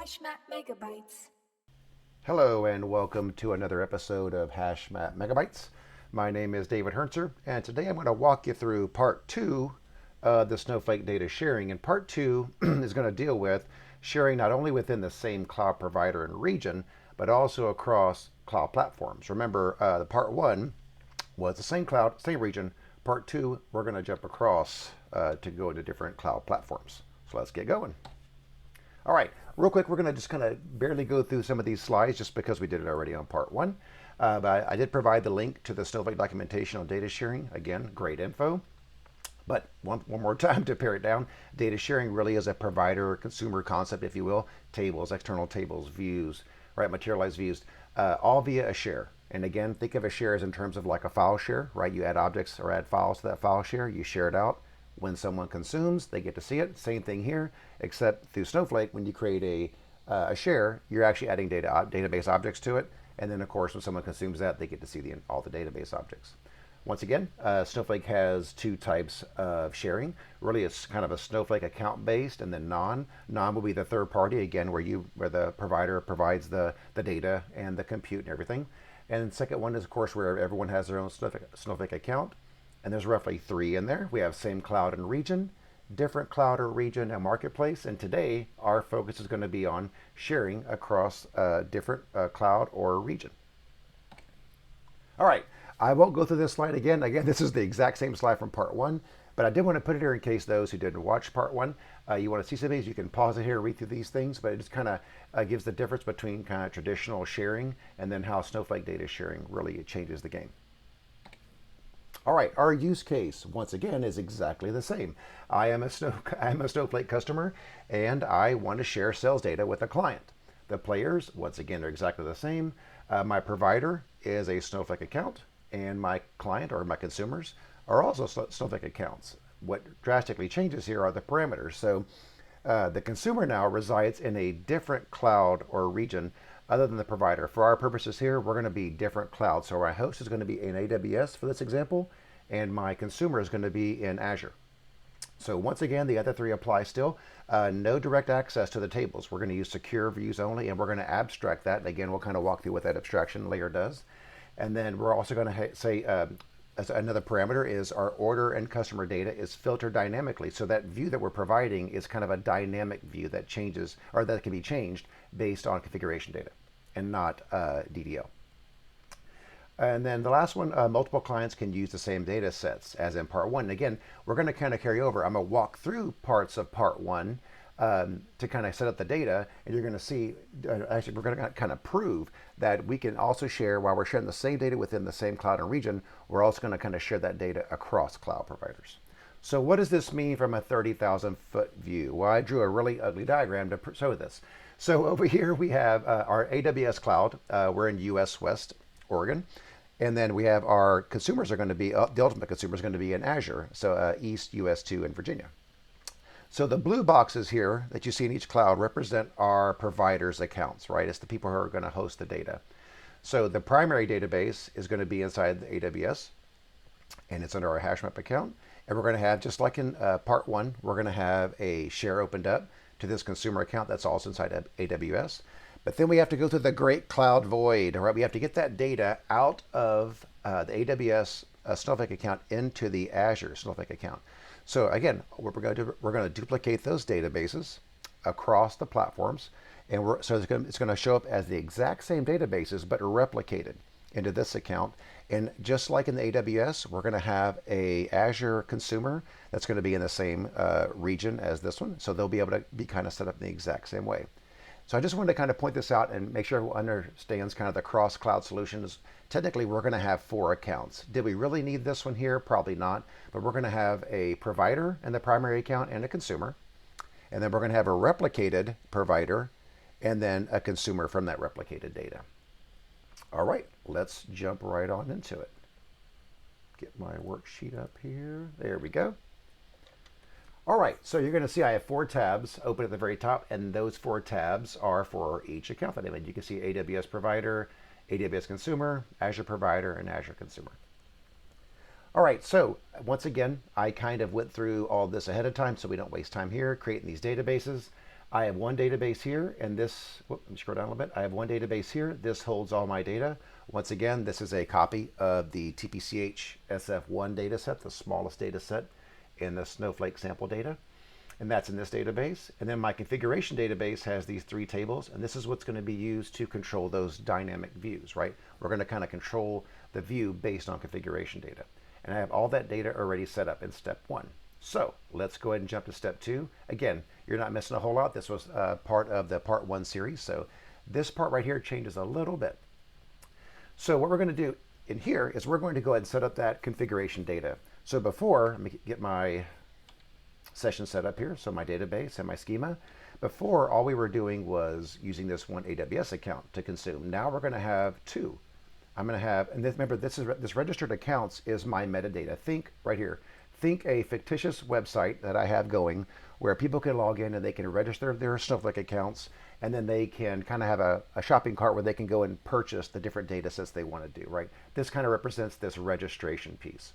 Hashmap Megabytes. Hello and welcome to another episode of Hashmap Megabytes. My name is David Herntzer, and today I'm going to walk you through part two of the Snowflake Data Sharing. And part two is going to deal with sharing not only within the same cloud provider and region, but also across cloud platforms. Remember, the part one was the same cloud, same region. Part two, we're going to jump across to go into different cloud platforms. So let's get going. All right, real quick, we're going to just kind of barely go through some of these slides just because we did it already on part one. But I did provide the link to the Snowflake documentation on data sharing. Again, great info. But one more time to pare it down, data sharing really is a provider or consumer concept, if you will. Tables, external tables, views, right? Materialized views, all via a share. And again, think of a share as in terms of like a file share, right? You add objects or add files to that file share, you share it out. When someone consumes, they get to see it. Same thing here, except through Snowflake, when you create a share, you're actually adding database objects to it. And then, of course, when someone consumes that, they get to see all the database objects. Once again, Snowflake has two types of sharing. Really, it's kind of a Snowflake account based, and then non. Non will be the third party, again, where the provider provides the data and the compute and everything. And the second one is, of course, where everyone has their own Snowflake account. And there's roughly three in there. We have same cloud and region, different cloud or region and marketplace. And today, our focus is going to be on sharing across different cloud or region. All right, I won't go through this slide again. Again, this is the exact same slide from part one, but I did want to put it here in case those who didn't watch part one, you want to see some of these, you can pause it here, read through these things, but it just kind of gives the difference between kind of traditional sharing and then how Snowflake data sharing really changes the game. All right, our use case, once again, is exactly the same. I'm a Snowflake customer, and I want to share sales data with a client. The players, once again, are exactly the same. My provider is a Snowflake account, and my client or my consumers are also Snowflake accounts. What drastically changes here are the parameters. So the consumer now resides in a different cloud or region other than the provider. For our purposes here, we're going to be different clouds. So our host is going to be in AWS for this example, and my consumer is going to be in Azure. So once again, the other three apply still. No direct access to the tables. We're going to use secure views only, and we're going to abstract that. And again, we'll kind of walk through what that abstraction layer does. And then we're also going to say, as another parameter is our order and customer data is filtered dynamically. So that view that we're providing is kind of a dynamic view that changes, or that can be changed based on configuration data and not DDO. And then the last one, multiple clients can use the same data sets as in part one. And again, we're going to kind of carry over. I'm going to walk through parts of part one to kind of set up the data, and you're going to see, actually, we're going to kind of prove that we can also share, while we're sharing the same data within the same cloud and region, we're also going to kind of share that data across cloud providers. So what does this mean from a 30,000 foot view? Well, I drew a really ugly diagram to show this. So over here we have our AWS cloud. We're in US West, Oregon. And then we have our consumers are going to be, the ultimate consumer is going to be in Azure, so East US 2 in Virginia. So the blue boxes here that you see in each cloud represent our providers' accounts, right? It's the people who are going to host the data. So the primary database is going to be inside the AWS, and it's under our Hashmap account. And we're going to have, just like in part one, we're going to have a share opened up to this consumer account that's also inside AWS. But then we have to go through the great cloud void, right? We have to get that data out of the AWS Snowflake account into the Azure Snowflake account. So again, what we're going to duplicate those databases across the platforms, and so it's going to show up as the exact same databases, but replicated into this account. And just like in the AWS, we're going to have a Azure Consumer that's going to be in the same region as this one. So they'll be able to be kind of set up in the exact same way. So I just wanted to kind of point this out and make sure everyone understands kind of the cross-cloud solutions. Technically, we're going to have 4 accounts. Did we really need this one here? Probably not. But we're going to have a provider in the primary account and a consumer. And then we're going to have a replicated provider and then a consumer from that replicated data. All right, let's jump right on into it. Get my worksheet up here. There we go. All right, so you're going to see I have 4 tabs open at the very top, and those 4 tabs are for each account that I'm in. You can see AWS Provider, AWS Consumer, Azure Provider, and Azure Consumer. All right, so once again, I kind of went through all this ahead of time so we don't waste time here creating these databases. I have one database here, and this, whoop, let me scroll down a little bit. I have one database here. This holds all my data. Once again, this is a copy of the TPCH SF1 data set, the smallest data set in the Snowflake sample data. And that's in this database. And then my configuration database has these three tables, and this is what's going to be used to control those dynamic views, right? We're going to kind of control the view based on configuration data. And I have all that data already set up in step one. So let's go ahead and jump to step two. Again, you're not missing a whole lot. This was part of the part one series. So this part right here changes a little bit. So what we're going to do in here is we're going to go ahead and set up that configuration data. So before, let me get my session set up here. So my database and my schema. Before, all we were doing was using this one AWS account to consume. Now we're going to have two. I'm going to have, and this, remember, this registered accounts is my metadata. Think right here. Think a fictitious website that I have going where people can log in and they can register their Snowflake accounts, and then they can kind of have a shopping cart where they can go and purchase the different data sets they want to do, right? This kind of represents this registration piece.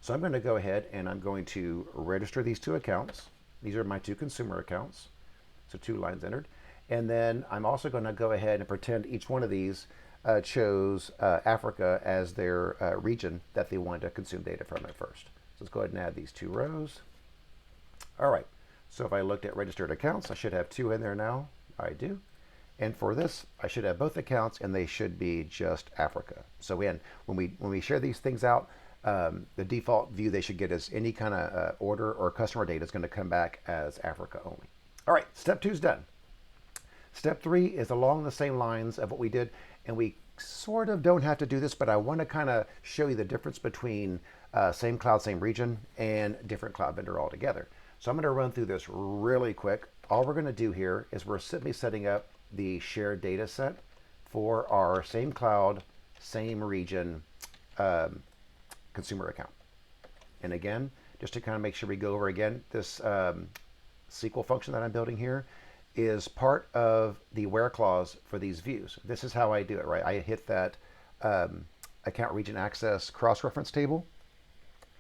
So I'm going to go ahead and I'm going to register these two accounts. These are my two consumer accounts. So 2 lines entered. And then I'm also going to go ahead and pretend each one of these chose Africa as their region that they wanted to consume data from at first. So let's go ahead and add these 2 rows. All right. So if I looked at registered accounts, I should have 2 in there now. I do. And for this, I should have both accounts, and they should be just Africa. So again, when we share these things out, the default view they should get is any kind of order or customer data is going to come back as Africa only. All right, step 2 is done. Step 3 is along the same lines of what we did, and we sort of don't have to do this, but I want to kind of show you the difference between same cloud, same region, and different cloud vendor altogether. So I'm going to run through this really quick. All we're going to do here is we're simply setting up the shared data set for our same cloud, same region consumer account. And again, just to kind of make sure we go over again, this SQL function that I'm building here is part of the where clause for these views. This is how I do it, right? I hit that account region access cross-reference table,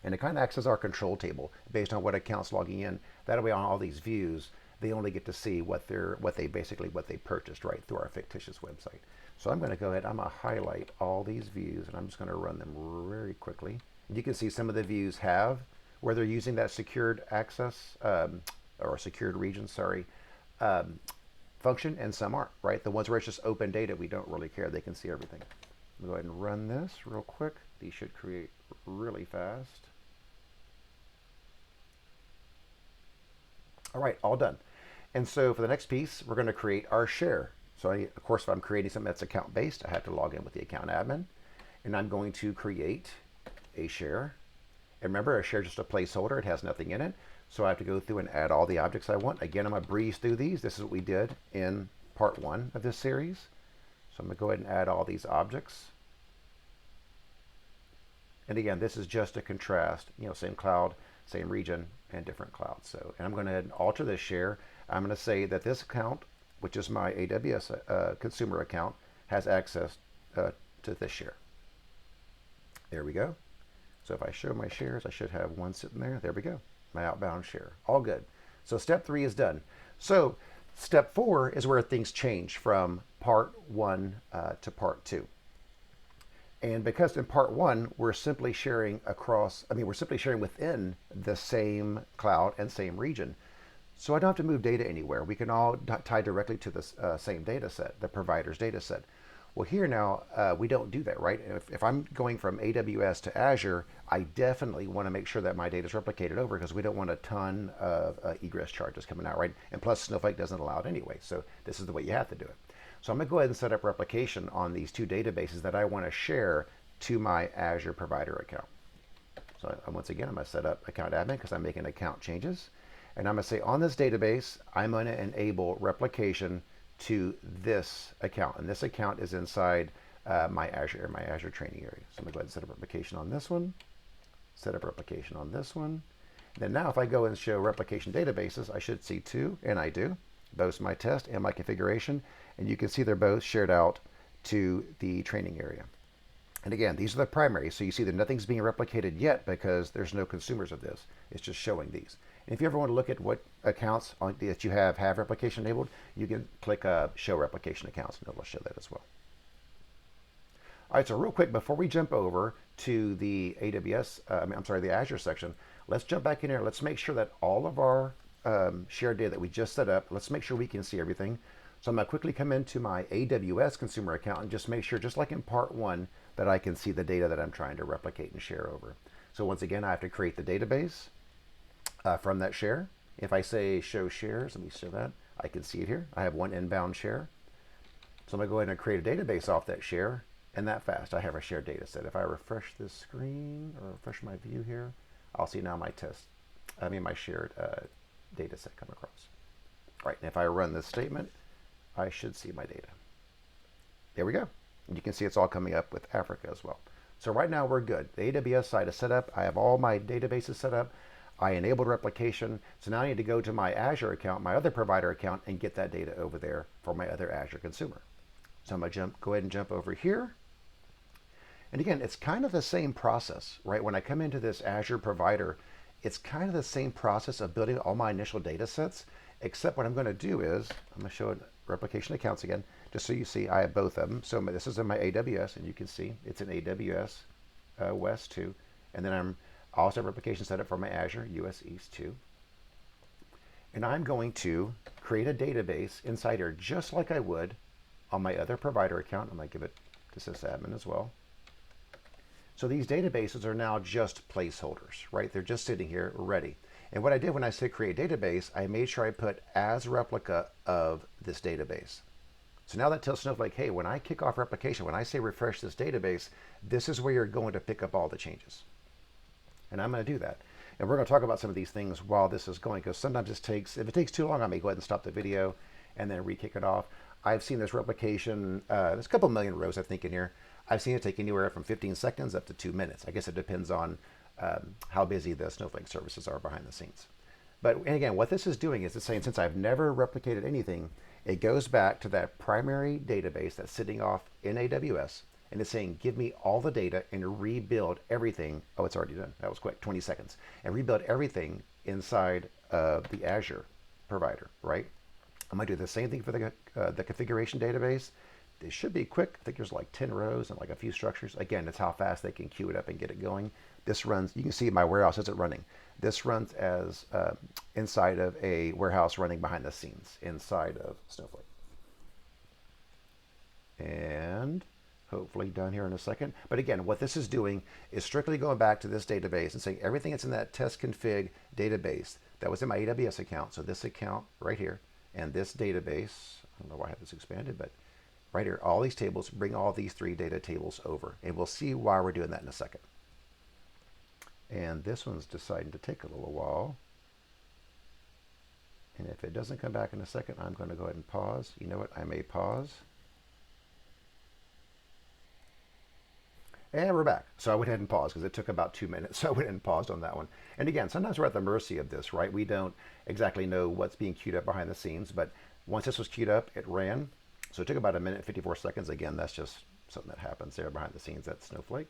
and it kind of acts as our control table based on what account's logging in. That way on all these views, they only get to see what they purchased, right, through our fictitious website. So I'm going to go ahead, I'm going to highlight all these views, and I'm just going to run them very quickly. You can see some of the views have where they're using that secured access, or secured region, sorry, function, and some aren't, right? The ones where it's just open data, we don't really care. They can see everything. I'm going to go ahead and run this real quick. These should create really fast. All right, all done. And so for the next piece, we're going to create our share. So of course, if I'm creating something that's account-based, I have to log in with the account admin. And I'm going to create a share. And remember, a share is just a placeholder. It has nothing in it. So I have to go through and add all the objects I want. Again, I'm going to breeze through these. This is what we did in part 1 of this series. So I'm going to go ahead and add all these objects. And again, this is just to contrast, same cloud, same region, and different clouds. So, and I'm going to alter this share. I'm going to say that this account, which is my AWS consumer account, has access to this share. There we go. So if I show my shares, I should have one sitting there. There we go. My outbound share. All good. So step 3 is done. So step 4 is where things change from part 1 to part 2. And because in part 1, we're simply sharing within the same cloud and same region. So I don't have to move data anywhere. We can all tie directly to the same data set, the provider's data set. Well, here now, we don't do that, right? If I'm going from AWS to Azure, I definitely want to make sure that my data is replicated over, because we don't want a ton of egress charges coming out, right? And plus, Snowflake doesn't allow it anyway. So this is the way you have to do it. So I'm going to go ahead and set up replication on these 2 databases that I want to share to my Azure Provider account. So once again, I'm going to set up account admin because I'm making account changes. And I'm going to say on this database, I'm going to enable replication to this account. And this account is inside my Azure training area. So I'm going to go ahead and set up replication on this one, set up replication on this one. And then now if I go and show replication databases, I should see 2, and I do, both my test and my configuration. And you can see they're both shared out to the training area. And again, these are the primaries. So you see that nothing's being replicated yet because there's no consumers of this. It's just showing these. And if you ever want to look at what accounts that you have replication enabled, you can click Show Replication Accounts, and it will show that as well. All right, so real quick, before we jump over to the the Azure section, let's jump back in here. Let's make sure that all of our shared data that we just set up, let's make sure we can see everything. So I'm going to quickly come into my AWS Consumer account and just make sure, just like in part one, that I can see the data that I'm trying to replicate and share over. So once again, I have to create the database from that share. If I say show shares, let me show that. I can see it here. I have one inbound share. So I'm going to go ahead and create a database off that share. And that fast, I have a shared data set. If I refresh this screen or refresh my view here, I'll see now my shared data set come across. All right, and if I run this statement, I should see my data. There we go. And you can see it's all coming up with Africa as well. So right now we're good. The AWS side is set up. I have all my databases set up. I enabled replication. So now I need to go to my Azure account, my other provider account, and get that data over there for my other Azure consumer. So I'm going to go ahead and jump over here. And again, it's kind of the same process, right? When I come into this Azure Provider, it's kind of the same process of building all my initial data sets, except what I'm going to do is, I'm going to show it replication accounts again, just so you see I have both of them. So this is in my AWS, and you can see it's in AWS West 2. And then I'm also have replication set up for my Azure US East 2. And I'm going to create a database inside here, just like I would on my other provider account. I'm going to give it to sysadmin as well. So these databases are now just placeholders, right? They're just sitting here ready. And what I did when I said create database, I made sure I put as replica of this database. So now that tells Snowflake, hey, when I kick off replication, when I say refresh this database, this is where you're going to pick up all the changes. And I'm going to do that. And we're going to talk about some of these things while this is going, because sometimes if it takes too long, I may go ahead and stop the video and then re-kick it off. I've seen this replication, there's a couple million rows I think in here. I've seen it take anywhere from 15 seconds up to 2 minutes. I guess it depends on how busy the Snowflake services are behind the scenes. But and again, what this is doing is it's saying, since I've never replicated anything, it goes back to that primary database that's sitting off in AWS, and it's saying, give me all the data and rebuild everything. Oh, it's already done. That was quick, 20 seconds. And rebuild everything inside of the Azure provider, right? I'm going to do the same thing for the configuration database. It should be quick. I think there's like 10 rows and like a few structures. Again, it's how fast they can queue it up and get it going. This runs, you can see my warehouse isn't running. This runs as inside of a warehouse running behind the scenes inside of Snowflake. And hopefully done here in a second. But again, what this is doing is strictly going back to this database and saying everything that's in that test config database that was in my AWS account. So this account right here and this database, I don't know why I have this expanded, but right here, all these tables, bring all these 3 data tables over. And we'll see why we're doing that in a second. And this one's deciding to take a little while. And if it doesn't come back in a second, I'm going to go ahead and pause. You know what? I may pause. And we're back. So I went ahead and paused because it took about 2 minutes. So I went ahead and paused on that one. And again, sometimes we're at the mercy of this, right? We don't exactly know what's being queued up behind the scenes. But once this was queued up, it ran. So it took about 1 minute and 54 seconds. Again, that's just something that happens there behind the scenes at Snowflake.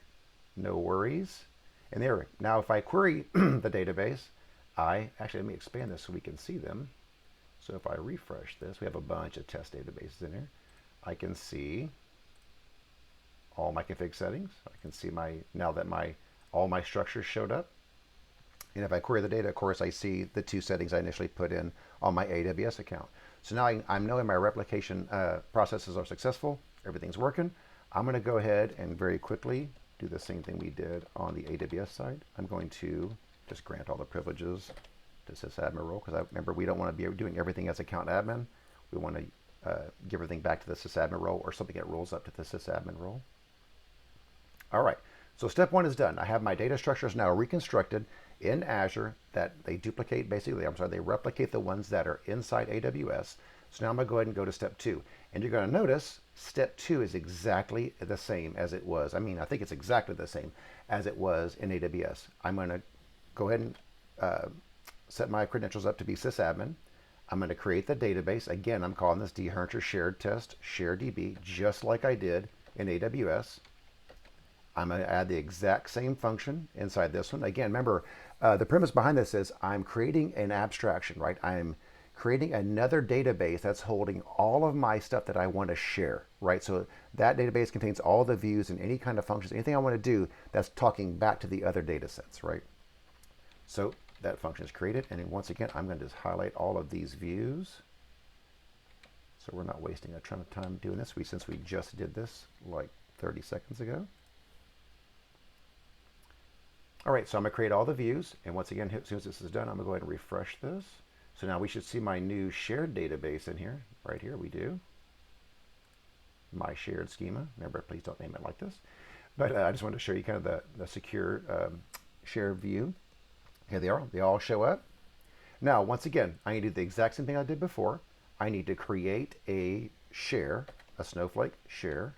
No worries. And there, now if I query the database, actually let me expand this so we can see them. So if I refresh this, we have a bunch of test databases in here. I can see all my config settings. I can see now that all my structures showed up. And if I query the data, of course, I see the 2 settings I initially put in on my AWS account. So now I'm knowing my replication processes are successful. Everything's working. I'm going to go ahead and very quickly do the same thing we did on the AWS side. I'm going to just grant all the privileges to sysadmin role, because remember, we don't want to be doing everything as account admin. We want to give everything back to the sysadmin role, or something that rolls up to the sysadmin role. All right, so step 1 is done. I have my data structures now reconstructed in Azure that they duplicate, they replicate the ones that are inside AWS. So now I'm going to go ahead and go to step 2. And you're going to notice step 2 is exactly the same as it was. I think it's exactly the same as it was in AWS. I'm going to go ahead and set my credentials up to be sysadmin. I'm going to create the database. Again, I'm calling this dherncher shared test sharedb, just like I did in AWS. I'm going to add the exact same function inside this one. Again, remember, The premise behind this is I'm creating an abstraction, right? I'm creating another database that's holding all of my stuff that I want to share, right? So that database contains all the views and any kind of functions, anything I want to do that's talking back to the other data sets, right? So that function is created. And then once again, I'm going to just highlight all of these views. So we're not wasting a ton of time doing this, since we just did this like 30 seconds ago. All right, so I'm going to create all the views. And once again, as soon as this is done, I'm going to go ahead and refresh this. So now we should see my new shared database in here. Right here we do. My shared schema. Remember, please don't name it like this. But I just wanted to show you kind of the secure shared view. Here they are. They all show up. Now, once again, I need to do the exact same thing I did before. I need to create a share, a Snowflake share.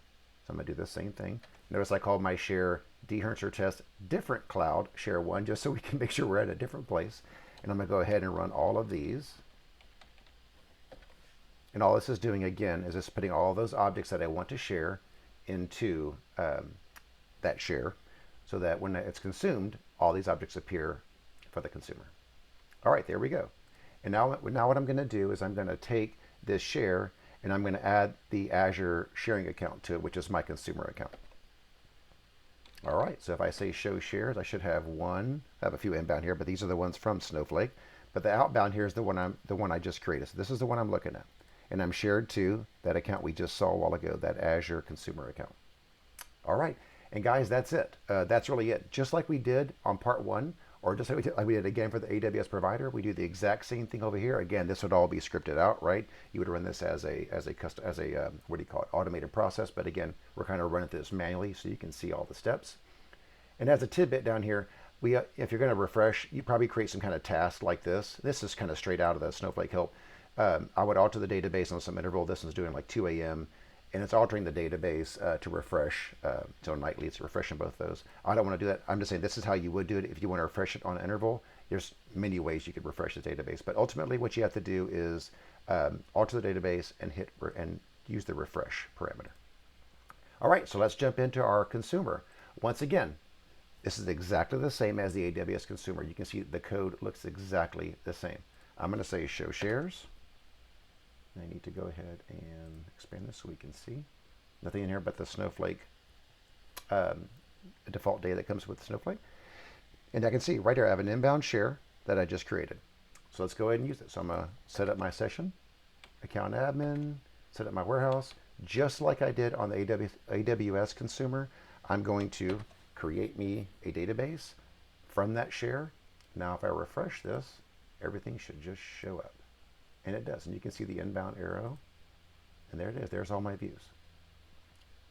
So I'm going to do the same thing. Notice I called my share dHernzer test different cloud share 1, just so we can make sure we're at a different place. And I'm going to go ahead and run all of these. And all this is doing, again, is just putting all those objects that I want to share into that share, so that when it's consumed, all these objects appear for the consumer. All right, there we go. And now what I'm going to do is I'm going to take this share and I'm going to add the Azure sharing account to it, which is my consumer account. All right, so if I say show shares, I should have one. I have a few inbound here, but these are the ones from Snowflake. But the outbound here is the one I just created. So this is the one I'm looking at. And I'm shared to that account we just saw a while ago, that Azure Consumer account. All right, and guys, that's it. That's really it. Just like we did on part 1, or just like we did again for the AWS Provider, we do the exact same thing over here. Again, this would all be scripted out, right? You would run this as a what do you call it, automated process. But again, we're kind of running this manually so you can see all the steps. And as a tidbit down here, if you're going to refresh, you probably create some kind of task like this. This is kind of straight out of the Snowflake help. I would alter the database on some interval. This is doing like 2 a.m. and it's altering the database to refresh. So nightly, it's refreshing both those. I don't want to do that. I'm just saying this is how you would do it if you want to refresh it on an interval. There's many ways you could refresh the database, but ultimately what you have to do is alter the database and use the refresh parameter. All right, so let's jump into our consumer. Once again, this is exactly the same as the AWS Consumer. You can see the code looks exactly the same. I'm going to say show shares. I need to go ahead and expand this so we can see. Nothing in here but the Snowflake default data that comes with Snowflake. And I can see right here I have an inbound share that I just created. So let's go ahead and use it. So I'm going to set up my session, account admin, set up my warehouse. Just like I did on the AWS Consumer, I'm going to create me a database from that share. Now if I refresh this, everything should just show up. And it does. And you can see the inbound arrow. And there it is. There's all my views.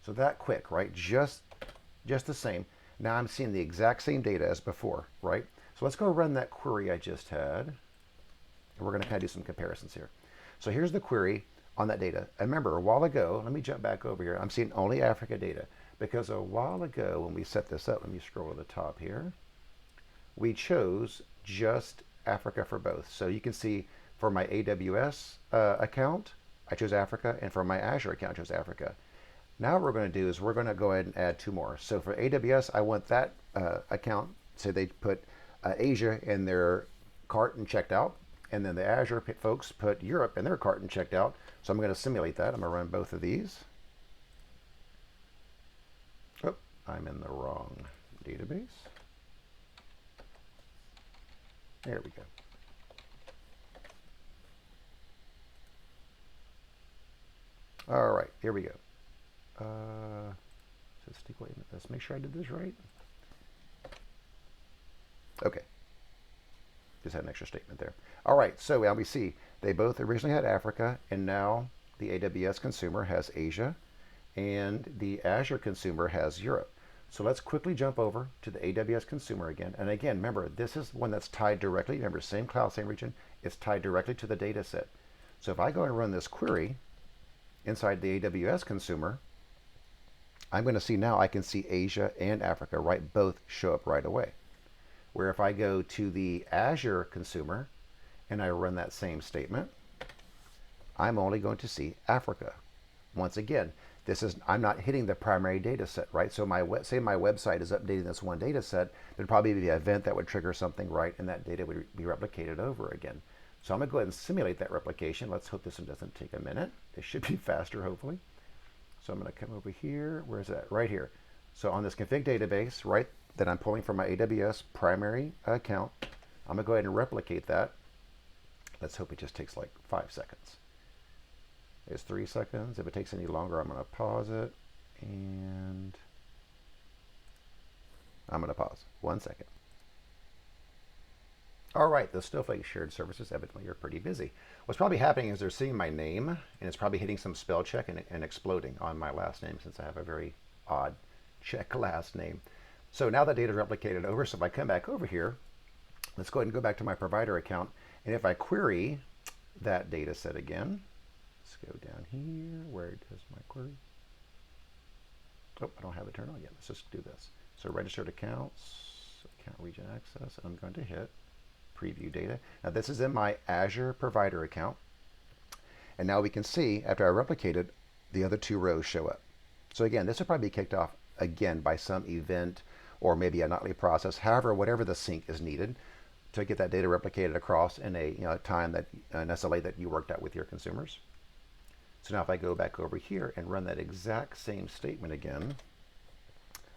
So that quick, right? Just the same. Now I'm seeing the exact same data as before, right? So let's go run that query I just had. And we're going to kind of do some comparisons here. So here's the query on that data. And remember, a while ago, let me jump back over here. I'm seeing only Africa data. Because a while ago when we set this up, let me scroll to the top here, we chose just Africa for both. So you can see for my AWS account, I chose Africa, and for my Azure account, I chose Africa. Now what we're going to do is we're going to go ahead and add 2 more. So for AWS, I want that account, say they put Asia in their cart and checked out, and then the Azure folks put Europe in their cart and checked out. So I'm going to simulate that. I'm going to run both of these. Oh, I'm in the wrong database. There we go. All right, here we go. Let's make sure I did this right. Okay. Just had an extra statement there. All right, so now we see they both originally had Africa, and now the AWS Consumer has Asia, and the Azure Consumer has Europe. So let's quickly jump over to the AWS Consumer again. And again, remember, this is one that's tied directly. Remember, same cloud, same region. It's tied directly to the data set. So if I go and run this query inside the AWS Consumer, I'm going to see now I can see Asia and Africa, right? Both show up right away. Where if I go to the Azure Consumer and I run that same statement, I'm only going to see Africa. Once again, I'm not hitting the primary data set, right? So say my website is updating this one data set, there'd probably be an event that would trigger something, right? And that data would be replicated over again. So I'm gonna go ahead and simulate that replication. Let's hope this one doesn't take a minute. It should be faster, hopefully. So I'm gonna come over here, where is that? Right here. So on this config database, right, that I'm pulling from my AWS primary account, I'm gonna go ahead and replicate that. Let's hope it just takes like 5 seconds. It's 3 seconds. If it takes any longer, I'm going to pause it. And I'm going to pause. 1 second. All right, the Snowflake shared services evidently are pretty busy. What's probably happening is they're seeing my name, and it's probably hitting some spell check and exploding on my last name, since I have a very odd check last name. So now that data is replicated over, so if I come back over here, let's go ahead and go back to my provider account. And if I query that data set again, let's go down here. Where does my query? Oh, I don't have it turned on yet. Let's just do this. So registered accounts, account region access, and I'm going to hit preview data. Now this is in my Azure Provider account. And now we can see, after I replicated, the other 2 rows show up. So again, this will probably be kicked off again by some event or maybe a nightly process. However, whatever the sync is needed to get that data replicated across in a time that an SLA that you worked out with your consumers. So now if I go back over here and run that exact same statement again,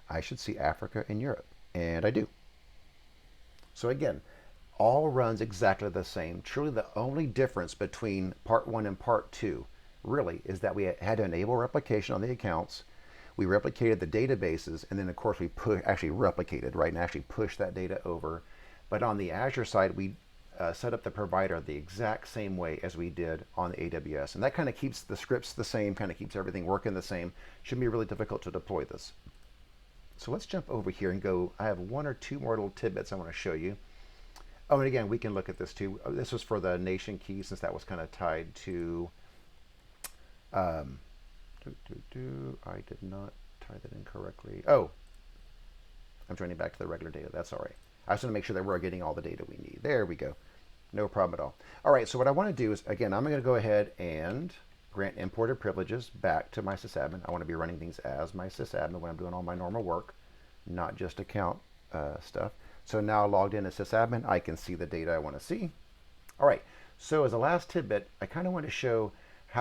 I should see Africa and Europe, and I do. So again, all runs exactly the same. Truly the only difference between part 1 and part 2 really is that we had to enable replication on the accounts. We replicated the databases, and then of course we actually replicated, right, and actually pushed that data over. But on the Azure side, we set up the provider the exact same way as we did on the AWS. And that kind of keeps the scripts the same, kind of keeps everything working the same. Shouldn't be really difficult to deploy this. So let's jump over here and go. I have 1 or 2 more little tidbits I want to show you. Oh, and again, we can look at this too. This was for the nation key, since that was kind of tied to, I did not tie that in correctly. Oh, I'm joining back to the regular data. That's all right. I just want to make sure that we're getting all the data we need. There we go. No problem at all. All right, so what I want to do is, again, I'm going to go ahead and grant imported privileges back to my sysadmin. I want to be running things as my sysadmin when I'm doing all my normal work, not just account stuff. So now logged in as sysadmin, I can see the data I want to see. All right, so as a last tidbit, I kind of want to show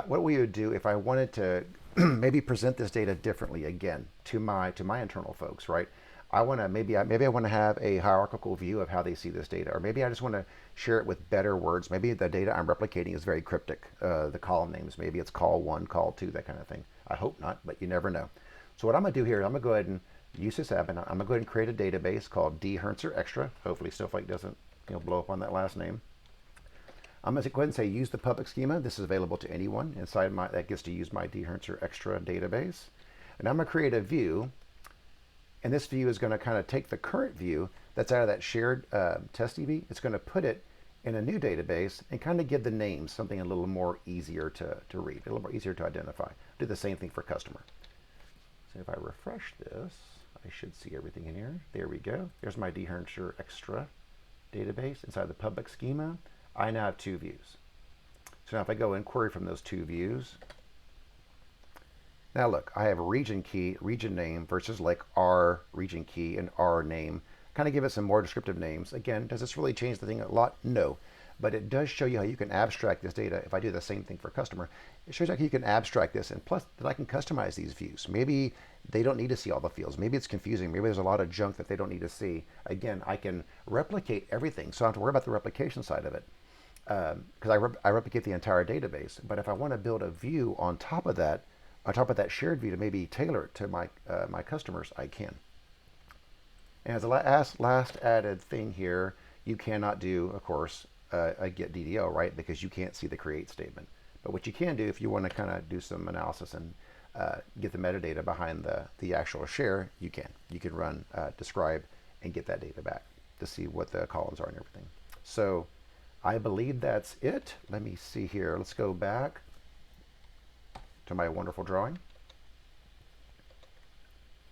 what we would do if I wanted to maybe present this data differently again to my internal folks, right? I want to maybe I want to have a hierarchical view of how they see this data, or maybe I just want to share it with better words. Maybe the data I'm replicating is very cryptic. The column names, maybe it's call 1, call 2, that kind of thing. I hope not, but you never know. So what I'm going to do here, I'm going to go ahead and use this app, and I'm going to go ahead and create a database called dhernzer extra. Hopefully Snowflake doesn't blow up on that last name. I'm going to go ahead and say use the public schema. This is available to anyone inside that gets to use my dhernzer extra database. And I'm going to create a view. And this view is going to kind of take the current view that's out of that shared test DB. It's going to put it in a new database and kind of give the names something a little more easier to read, a little more easier to identify. Do the same thing for customer. So if I refresh this, I should see everything in here. There we go. There's my dhernzer extra database. Inside the public schema, I now have 2 views. So now if I go and query from those 2 views, now look, I have a region key, region name versus like our region key and our name. Kind of give it some more descriptive names. Again, does this really change the thing a lot? No. But it does show you how you can abstract this data. If I do the same thing for customer, it shows you how you can abstract this, and plus that I can customize these views. Maybe they don't need to see all the fields. Maybe it's confusing. Maybe there's a lot of junk that they don't need to see. Again, I can replicate everything, so I don't have to worry about the replication side of it, because I replicate the entire database. But if I want to build a view on top of that shared view to maybe tailor it to my my customers, I can. And as a last added thing here, you cannot do, of course, a get DDO, right? Because you can't see the create statement. But what you can do if you want to kind of do some analysis and get the metadata behind the actual share, you can. You can run describe and get that data back to see what the columns are and everything. So I believe that's it. Let me see here. Let's go back to my wonderful drawing.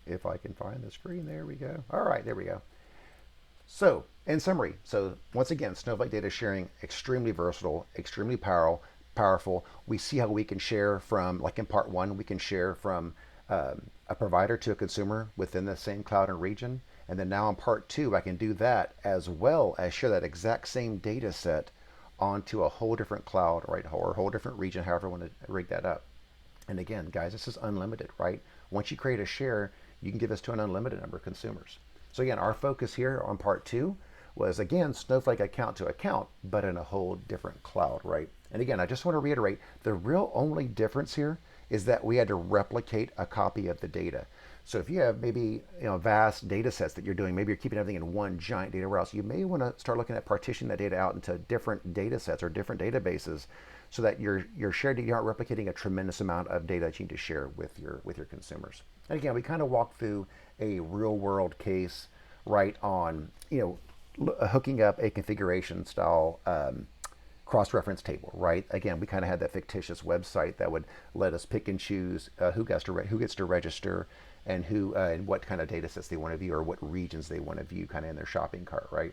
If I can find the screen, there we go. All right, there we go. So, in summary, so once again, Snowflake Data Sharing, extremely versatile, extremely powerful, powerful. We see how we can share from, like in part one, we can share from a provider to a consumer within the same cloud and region. And then now in part two, I can do that as well as share that exact same data set onto a whole different cloud, right, or a whole different region, however I want to rig that up. And again, guys, this is unlimited, right? Once you create a share, you can give this to an unlimited number of consumers. So again, our focus here on part two was, again, Snowflake account to account, but in a whole different cloud, right? And again, I just want to reiterate, the real only difference here is that we had to replicate a copy of the data. So if you have maybe vast data sets that you're doing, maybe you're keeping everything in one giant data warehouse, you may want to start looking at partitioning that data out into different data sets or different databases so that your shared data, you aren't replicating a tremendous amount of data that you need to share with your consumers. And again, we kind of walk through a real world case right on hooking up a configuration style cross-reference table, right? Again, we kind of had that fictitious website that would let us pick and choose who gets to register and who and what kind of data sets they want to view or what regions they want to view kind of in their shopping cart, right?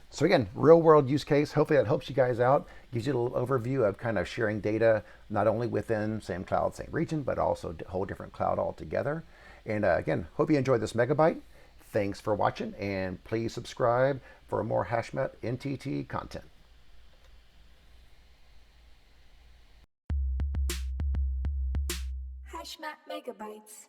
So again, real world use case. Hopefully that helps you guys out, gives you a little overview of kind of sharing data, not only within same cloud, same region, but also a whole different cloud altogether. And again, hope you enjoyed this megabyte. Thanks for watching, and please subscribe for more Hashmap NTT content. Hashmap Megabytes.